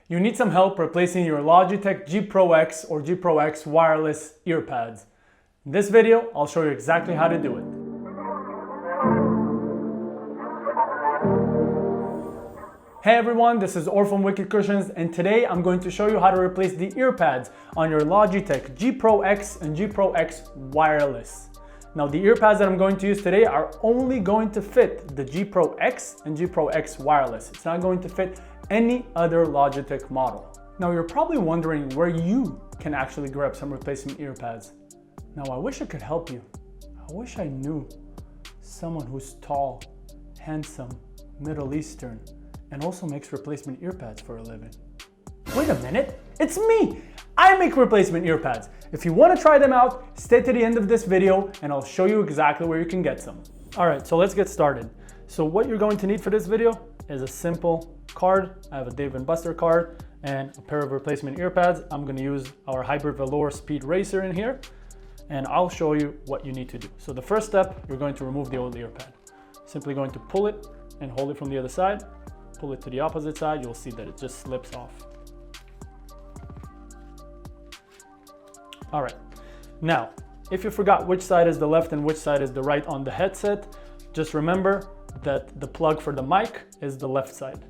You need some help replacing your Logitech G PRO X or G PRO X wireless earpads. In this video, I'll show you exactly how to do it. Hey everyone, this is Or from Wicked Cushions, and today I'm going to show you how to replace the earpads on your Logitech G PRO X and G PRO X wireless. Now the earpads that I'm going to use today are only going to fit the G PRO X and G PRO X wireless. It's not going to fit any other Logitech model. Now you're probably wondering where you can actually grab some replacement earpads. Now I wish I could help you. I wish I knew someone who's tall, handsome, Middle Eastern, and also makes replacement earpads for a living. Wait a minute, it's me! I make replacement earpads. If you want to try them out, stay to the end of this video and I'll show you exactly where you can get some. Alright, so let's get started. So what you're going to need for this video is a simple card. I have a Dave & Buster card and a pair of replacement earpads. I'm going to use our hybrid velour speed racer in here and I'll show you what you need to do. So the first step, you're going to remove the old earpad. Simply going to pull it and hold it from the other side. Pull it to the opposite side, you'll see that it just slips off. All right, now, if you forgot which side is the left and which side is the right on the headset, just remember that the plug for the mic is the left side.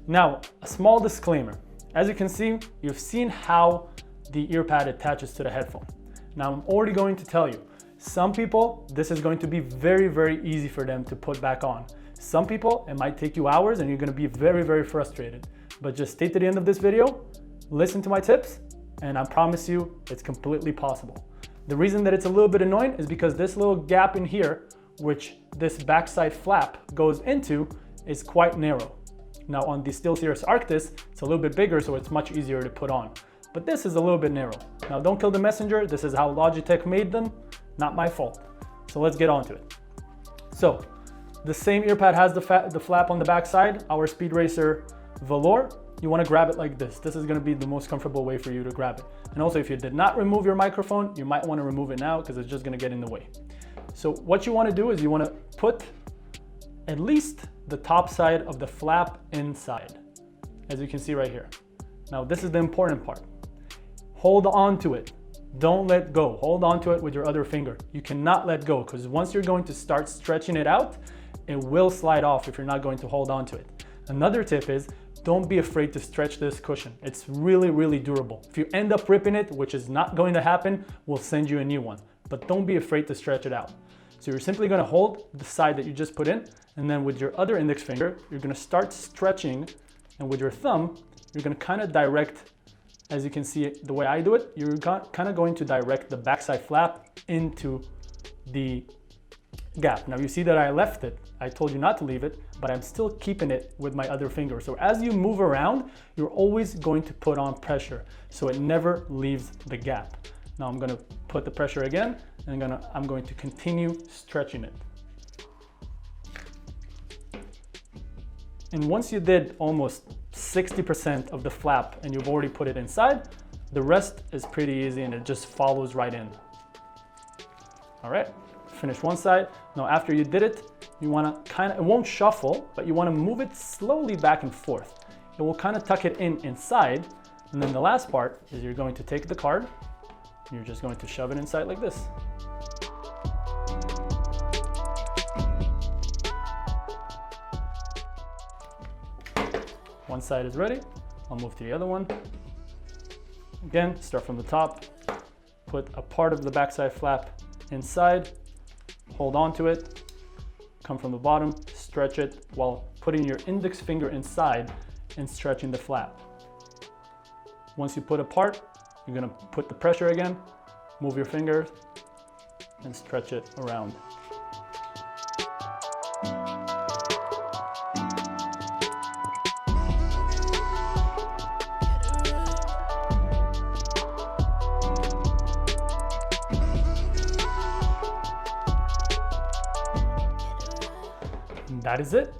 Now, a small disclaimer. As you can see, you've seen how the earpad attaches to the headphone. Now, I'm already going to tell you, some people, this is going to be very, very easy for them to put back on. Some people, it might take you hours and you're going to be very, very frustrated. But just stay to the end of this video, listen to my tips, and I promise you it's completely possible. The reason that it's a little bit annoying is because this little gap in here, which this backside flap goes into, is quite narrow. Now on the SteelSeries Arctis, it's a little bit bigger, so it's much easier to put on. But this is a little bit narrow. Now don't kill the messenger, this is how Logitech made them, not my fault. So let's get on to it. So, the same earpad has the flap on the back side, our Speed Racer velour. You want to grab it like this. This is going to be the most comfortable way for you to grab it. And also, if you did not remove your microphone, you might want to remove it now because it's just going to get in the way. So what you want to do is you want to put at least the top side of the flap inside, as you can see right here. Now, this is the important part. Hold on to it. Don't let go. Hold on to it with your other finger. You cannot let go because once you're going to start stretching it out, it will slide off if you're not going to hold on to it. Another tip is don't be afraid to stretch this cushion. It's really, really durable. If you end up ripping it, which is not going to happen, we'll send you a new one. But don't be afraid to stretch it out. So you're simply going to hold the side that you just put in, and then with your other index finger, you're going to start stretching, and with your thumb, you're going to kind of direct, as you can see the way I do it, you're kind of going to direct the backside flap into the gap. Now you see that I left it. I told you not to leave it, but I'm still keeping it with my other finger. So as you move around, you're always going to put on pressure so it never leaves the gap. Now I'm going to put the pressure again and I'm going to continue stretching it. And once you did almost 60% of the flap and you've already put it inside, the rest is pretty easy and it just follows right in. All right. Finish one side. Now after you did it, you want to it won't shuffle, but you want to move it slowly back and forth. It will kind of tuck it in inside. And then the last part is you're going to take the card and you're just going to shove it inside like this. One side is ready. I'll move to the other one. Again, start from the top, put a part of the backside flap inside, hold on to it, come from the bottom, stretch it while putting your index finger inside and stretching the flap. Once you put a part, you're gonna put the pressure again, move your fingers and stretch it around. That is it.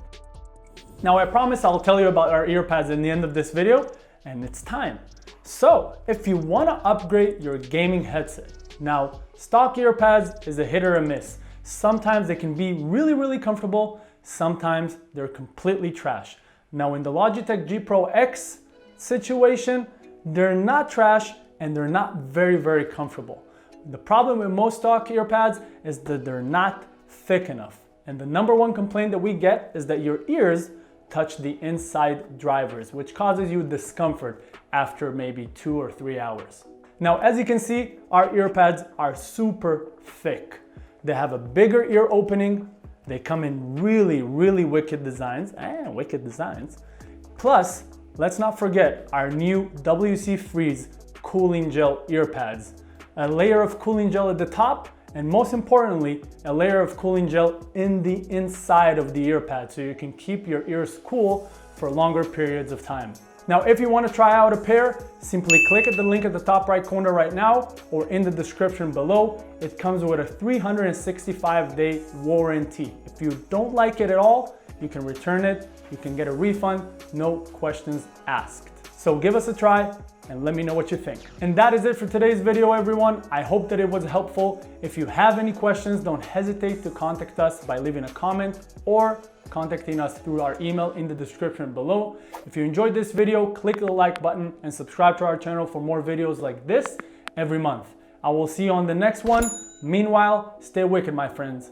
Now I promise I'll tell you about our earpads in the end of this video, and it's time. So if you want to upgrade your gaming headset, now stock earpads is a hit or a miss. Sometimes they can be really, really comfortable. Sometimes they're completely trash. Now in the Logitech G PRO X, situation, they're not trash and they're not very comfortable. The problem with most stock earpads is that they're not thick enough. And the number one complaint that we get is that your ears touch the inside drivers, which causes you discomfort after maybe 2 or 3 hours. Now, as you can see, our earpads are super thick. They have a bigger ear opening. They come in really wicked designs. Plus, let's not forget our new WC Freeze cooling gel earpads. A layer of cooling gel at the top, and most importantly, a layer of cooling gel in the inside of the earpad so you can keep your ears cool for longer periods of time. Now, if you want to try out a pair, simply click at the link at the top right corner right now or in the description below. It comes with a 365-day warranty. If you don't like it at all, you can return it, you can get a refund, no questions asked. So give us a try and let me know what you think. And that is it for today's video, everyone. I hope that it was helpful. If you have any questions, don't hesitate to contact us by leaving a comment or contacting us through our email in the description below. If you enjoyed this video, click the like button and subscribe to our channel for more videos like this every month. I will see you on the next one. Meanwhile, stay wicked, my friends.